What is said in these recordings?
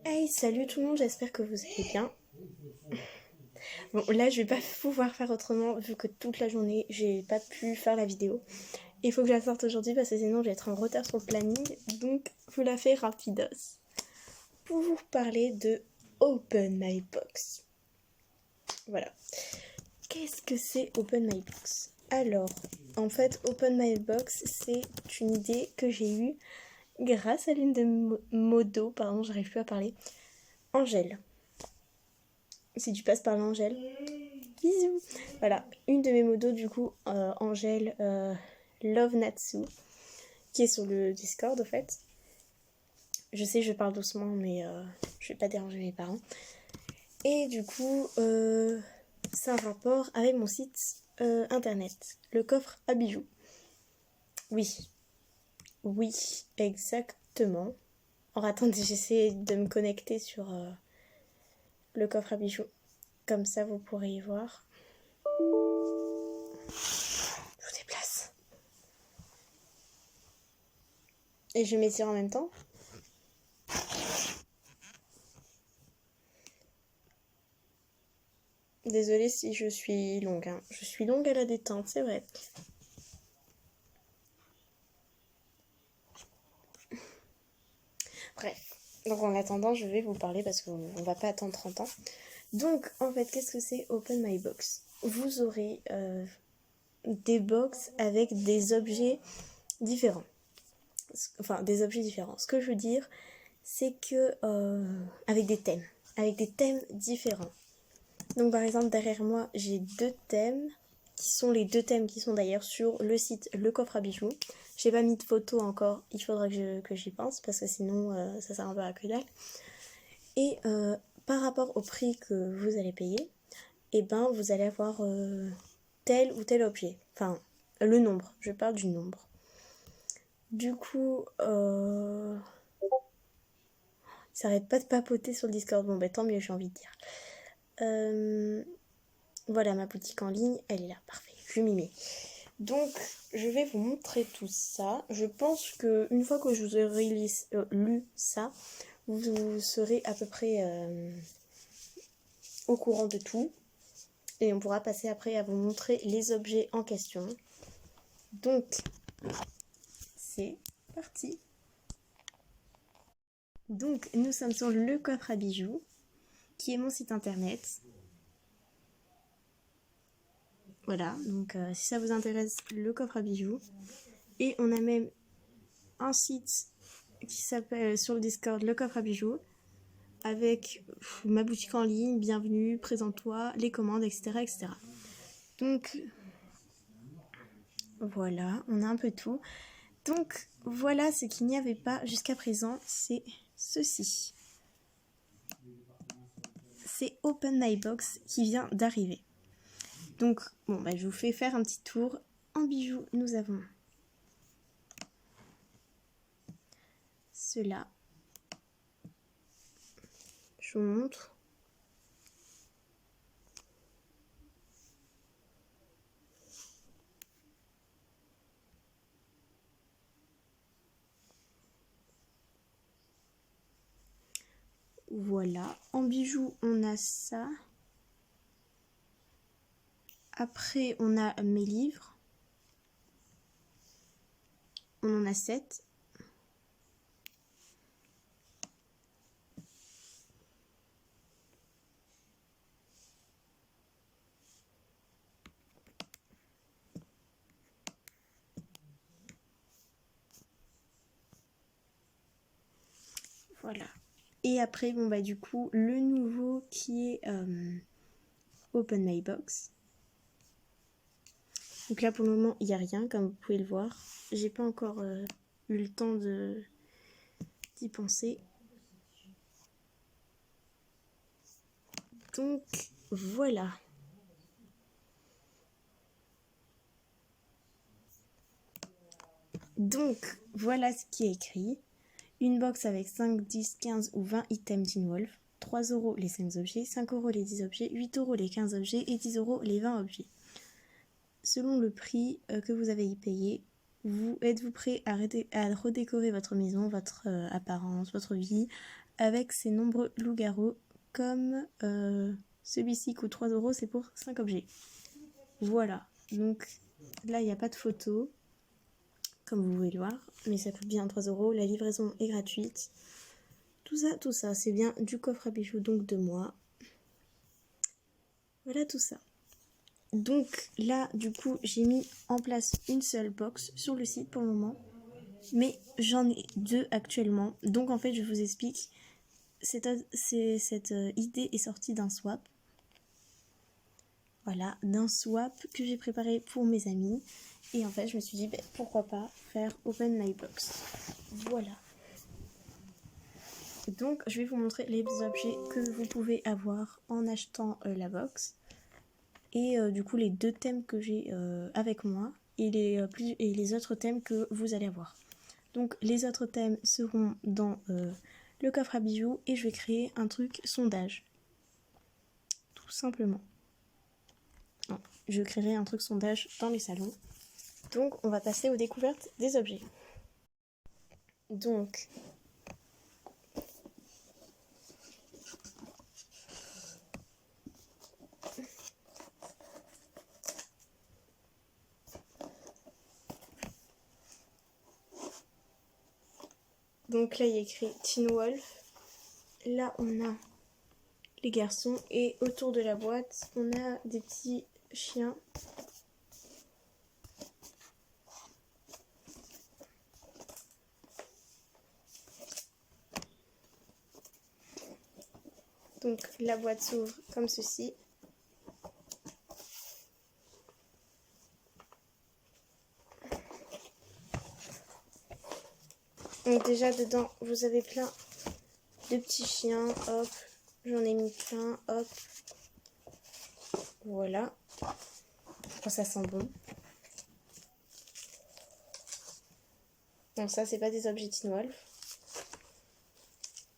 Hey, salut tout le monde, j'espère que vous allez bien. Bon, là, je vais pas pouvoir faire autrement vu que toute la journée, j'ai pas pu faire la vidéo. Il faut que je la sorte aujourd'hui parce que sinon, je vais être en retard sur le planning. Donc, je vous la fais rapidos. Pour vous parler de Open My Box. Voilà. Qu'est-ce que c'est Open My Box? Alors, en fait, Open My Box, c'est une idée que j'ai eue grâce à l'une de modos, pardon, j'arrive plus à parler, Angèle. Si tu passes par là, Angèle. Bisous. Voilà, une de mes modos du coup, Angèle Love Natsu, qui est sur le Discord en fait. Je sais, je parle doucement, mais je vais pas déranger mes parents. Et du coup, c'est un rapport avec mon site internet, le coffre à bijoux. Oui, oui, exactement. Alors attendez, j'essaie de me connecter sur le coffre à bijoux. Comme ça, vous pourrez y voir. Je vous déplace. Et je m'étire en même temps. Désolée si je suis longue, hein. Je suis longue à la détente, c'est vrai. Bref, donc en attendant, je vais vous parler parce qu'on va pas attendre 30 ans. Donc, en fait, qu'est-ce que c'est Open My Box? Vous aurez des box avec des objets différents. Enfin, des objets différents. Ce que je veux dire, c'est que avec des thèmes différents. Donc par exemple derrière moi j'ai deux thèmes qui sont les deux thèmes qui sont d'ailleurs sur le site Le Coffre à Bijoux. J'ai pas mis de photo encore, il faudra que j'y pense parce que sinon ça sert un peu à que dalle. Et par rapport au prix que vous allez payer, et ben vous allez avoir tel ou tel objet. Enfin le nombre, je parle du nombre. Du coup, ça arrête pas de papoter sur le Discord. Bon bah tant mieux j'ai envie de dire. Voilà, ma boutique en ligne, elle est là, parfait, je m'y mets. Donc, je vais vous montrer tout ça. Je pense qu'une fois que je vous aurai lu ça, vous serez à peu près au courant de tout. Et on pourra passer après à vous montrer les objets en question. Donc, c'est parti. Donc, nous sommes sur le coffre à bijoux, qui est mon site internet. Voilà, donc si ça vous intéresse, le coffre à bijoux. Et on a même un site qui s'appelle sur le Discord Le Coffre à Bijoux avec ma boutique en ligne, bienvenue, présente-toi, les commandes, etc., etc. Donc voilà, on a un peu tout. Donc voilà ce qu'il n'y avait pas jusqu'à présent, c'est ceci. C'est Open My Box qui vient d'arriver. Donc bon, bah, je vous fais faire un petit tour. En bijoux, nous avons cela. Je vous montre. Voilà, en bijoux, on a ça. Après, on a mes livres. On en a 7. Voilà. Et après, bon bah du coup, le nouveau qui est Open My Box. Donc là pour le moment, il n'y a rien, comme vous pouvez le voir. J'ai pas encore eu le temps d'y penser. Donc voilà. Donc voilà ce qui est écrit. Une box avec 5, 10, 15 ou 20 items d'Inwolf. 3 € les 5 objets, 5 € les 10 objets, 8 € les 15 objets et 10 € les 20 objets. Selon le prix que vous avez y payé, êtes-vous prêt à redécorer votre maison, votre apparence, votre vie, avec ses nombreux loups-garous, comme celui-ci coûte 3 €, c'est pour 5 objets. Voilà, donc là il n'y a pas de photo, comme vous pouvez le voir, mais ça coûte bien 3 €, la livraison est gratuite. Tout ça, c'est bien du coffre à bijoux, donc de moi. Voilà tout ça. Donc là, du coup, j'ai mis en place une seule box sur le site pour le moment. Mais j'en ai 2 actuellement. Donc en fait, je vous explique. Cette idée est sortie d'un swap. Voilà, d'un swap que j'ai préparé pour mes amis. Et en fait, je me suis dit, pourquoi pas faire Open My Box. Voilà. Donc, je vais vous montrer les objets que vous pouvez avoir en achetant la box. Et du coup, les 2 thèmes que j'ai avec moi et les autres thèmes que vous allez avoir. Donc, les autres thèmes seront dans le coffre à bijoux et je vais créer un truc sondage. Tout simplement. Non, je créerai un truc sondage dans les salons. Donc, on va passer aux découvertes des objets. Donc, là, il y a écrit Teen Wolf. Là, on a les garçons. Et autour de la boîte, on a des petits chiens. Donc, la boîte s'ouvre comme ceci. Donc déjà dedans, vous avez plein de petits chiens, hop, j'en ai mis plein, hop, voilà, oh, ça sent bon. Donc ça, c'est pas des objets Teen Wolf.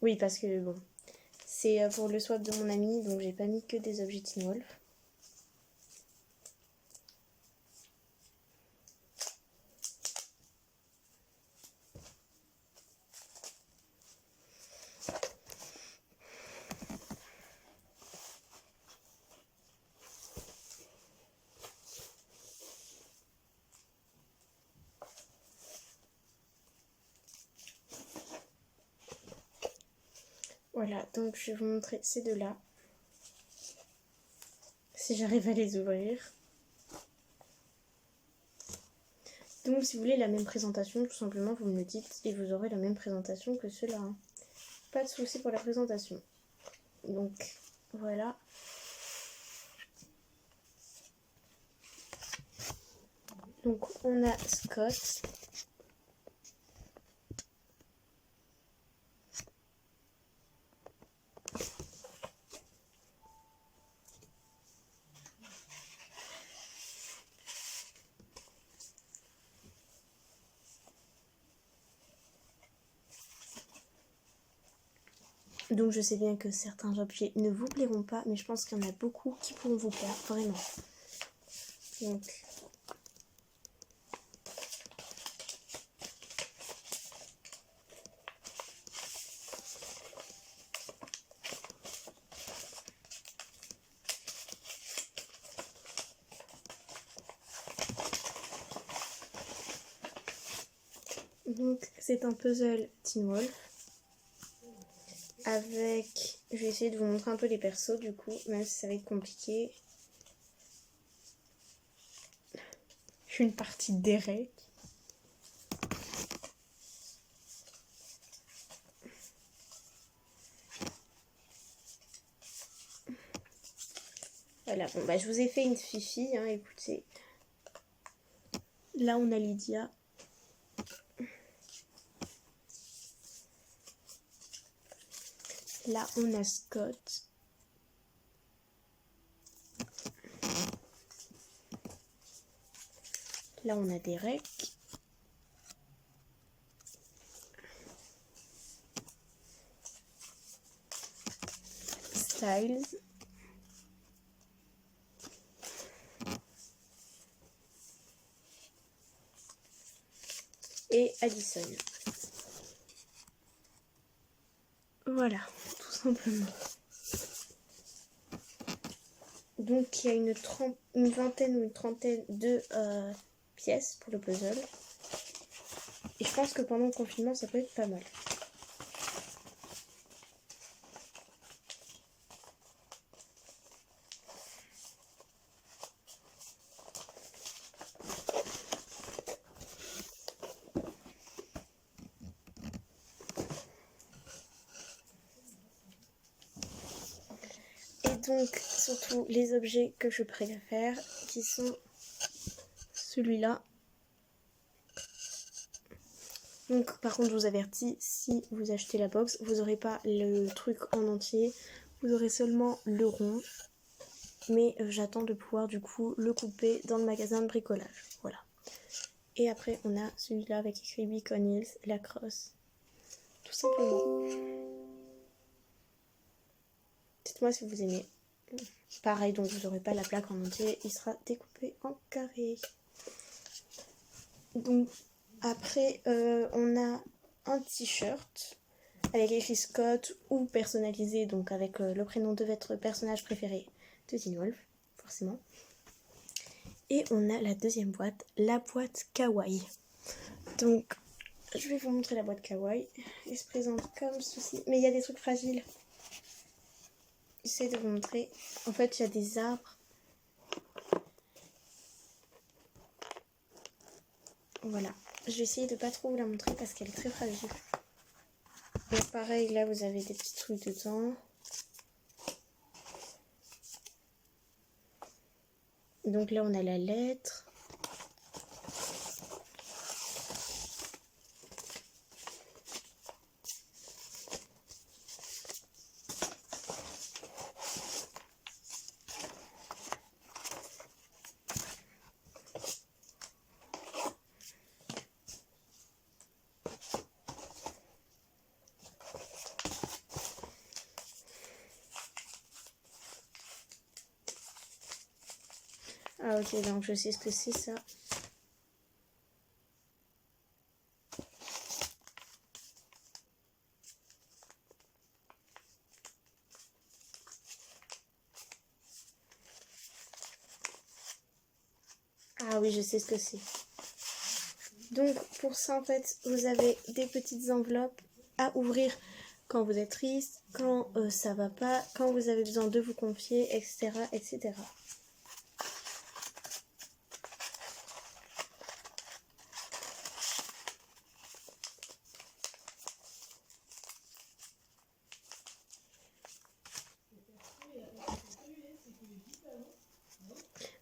Oui, parce que bon, c'est pour le swap de mon ami, donc j'ai pas mis que des objets Teen Wolf. Voilà, donc je vais vous montrer ces deux-là. Si j'arrive à les ouvrir. Donc si vous voulez la même présentation, tout simplement vous me le dites et vous aurez la même présentation que ceux-là. Hein. Pas de souci pour la présentation. Donc voilà. Donc on a Scott. Donc je sais bien que certains objets ne vous plairont pas, mais je pense qu'il y en a beaucoup qui pourront vous plaire, vraiment. Donc c'est un puzzle Teen Wolf. Avec, je vais essayer de vous montrer un peu les persos du coup, même si ça va être compliqué. Une partie d'Eric. Voilà, bon bah je vous ai fait une fifi, hein, écoutez. Là on a Lydia. Là on a Scott. Là on a Derek. Styles. Et Addison. Voilà, tout simplement. Donc il y a une vingtaine ou une trentaine de pièces pour le puzzle. Et je pense que pendant le confinement, ça peut être pas mal. Et donc, surtout les objets que je préfère, qui sont celui-là. Donc, par contre, je vous avertis, si vous achetez la box, vous n'aurez pas le truc en entier. Vous aurez seulement le rond. Mais j'attends de pouvoir du coup le couper dans le magasin de bricolage. Voilà. Et après, on a celui-là avec écrit Beacon Hills, la crosse. Tout simplement. Dites-moi si vous aimez. Pareil, donc vous n'aurez pas la plaque en entier. Il sera découpé en carré. Donc, après, on a un t-shirt avec écrit Scott ou personnalisé, donc avec le prénom de votre personnage préféré de Teen Wolf, forcément. Et on a la deuxième boîte, la boîte Kawaii. Donc, je vais vous montrer la boîte Kawaii. Elle se présente comme ceci. Mais il y a des trucs fragiles. J'essaie de vous montrer. En fait, il y a des arbres. Voilà. Je vais essayer de pas trop vous la montrer parce qu'elle est très fragile. Et pareil, là, vous avez des petits trucs dedans. Donc là, on a la lettre. Ah ok, donc je sais ce que c'est ça. Ah oui, je sais ce que c'est. Donc pour ça, en fait, vous avez des petites enveloppes à ouvrir quand vous êtes triste, quand ça va pas, quand vous avez besoin de vous confier, etc. etc.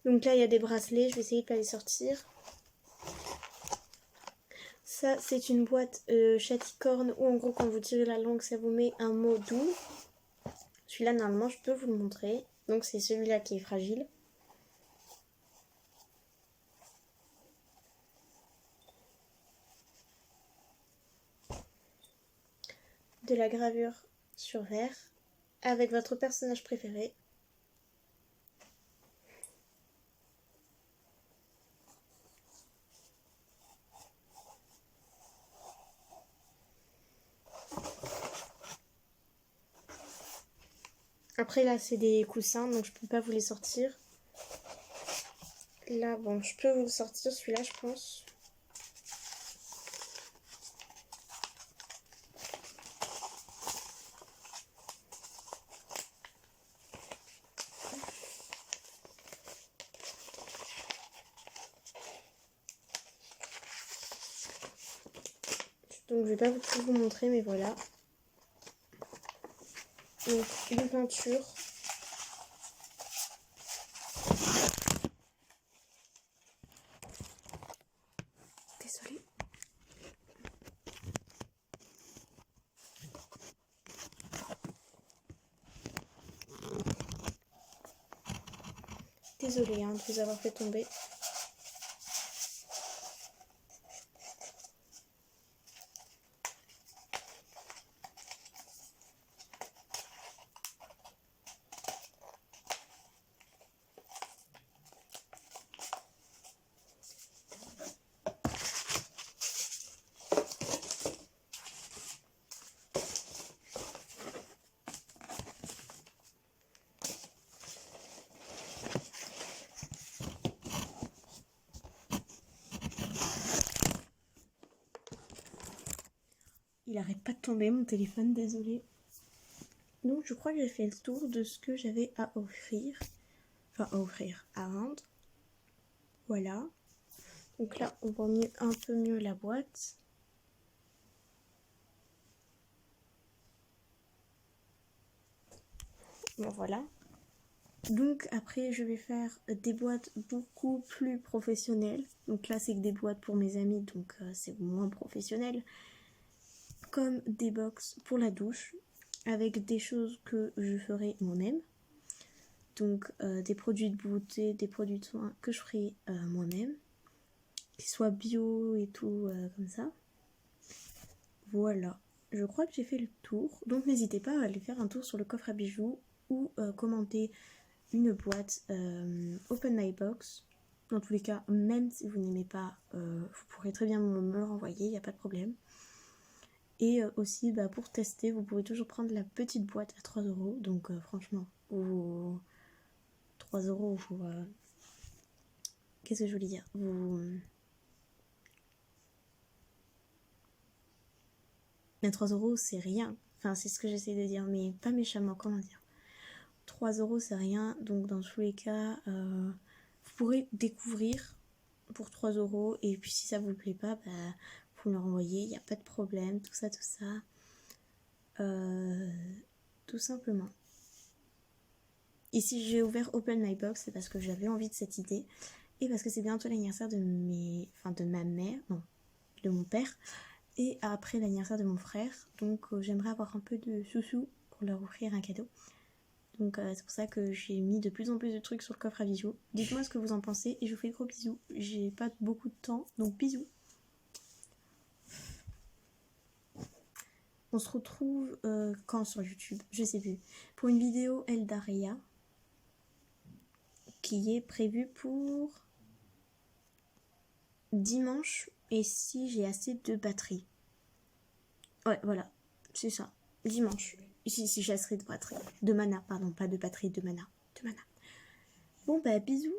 Donc là, il y a des bracelets, je vais essayer de pas les sortir. Ça, c'est une boîte chaticorne où en gros, quand vous tirez la langue, ça vous met un mot doux. Celui-là, normalement, je peux vous le montrer. Donc c'est celui-là qui est fragile. De la gravure sur verre avec votre personnage préféré. Après là c'est des coussins donc je peux pas vous les sortir. Là bon je peux vous le sortir celui-là je pense. Donc je vais pas tout vous montrer mais voilà. Donc une peinture. Désolée. Désolée de vous avoir fait tomber. Il arrête pas de tomber mon téléphone, désolé. Donc je crois que j'ai fait le tour de ce que j'avais à offrir. Enfin à offrir, à vendre. Voilà. Donc là on voit un peu mieux la boîte. Bon voilà. Donc après je vais faire des boîtes beaucoup plus professionnelles. Donc là c'est que des boîtes pour mes amis, donc c'est moins professionnel. Comme des box pour la douche, avec des choses que je ferai moi-même. Donc des produits de beauté, des produits de soins que je ferai moi-même. Qui soient bio et tout comme ça. Voilà. Je crois que j'ai fait le tour. Donc n'hésitez pas à aller faire un tour sur le coffre à bijoux ou commenter une boîte Open My Box. Dans tous les cas, même si vous n'aimez pas, vous pourrez très bien me le renvoyer, il n'y a pas de problème. Et aussi, pour tester, vous pouvez toujours prendre la petite boîte à 3 €. Donc franchement, 3 €, qu'est-ce que je voulais dire, mais 3 € c'est rien. Enfin, c'est ce que j'essaie de dire, mais pas méchamment, comment dire. 3 € c'est rien, donc dans tous les cas, vous pourrez découvrir pour 3 €. Et puis si ça vous plaît pas, vous me le renvoyez, il n'y a pas de problème, tout ça. Tout simplement. Et si j'ai ouvert Open My Box, c'est parce que j'avais envie de cette idée. Et parce que c'est bientôt l'anniversaire de ma mère, non, de mon père. Et après l'anniversaire de mon frère. Donc j'aimerais avoir un peu de sous-sous pour leur offrir un cadeau. Donc c'est pour ça que j'ai mis de plus en plus de trucs sur le coffre à bijoux. Dites-moi ce que vous en pensez et je vous fais de gros bisous. J'ai pas beaucoup de temps, donc bisous. On se retrouve quand sur YouTube, je sais plus, pour une vidéo Eldaria qui est prévue pour dimanche, et si j'ai assez de batterie. Ouais, voilà, c'est ça, dimanche. Si j'ai assez de batterie, de mana, pardon, pas de batterie, de mana. Bon, bisous.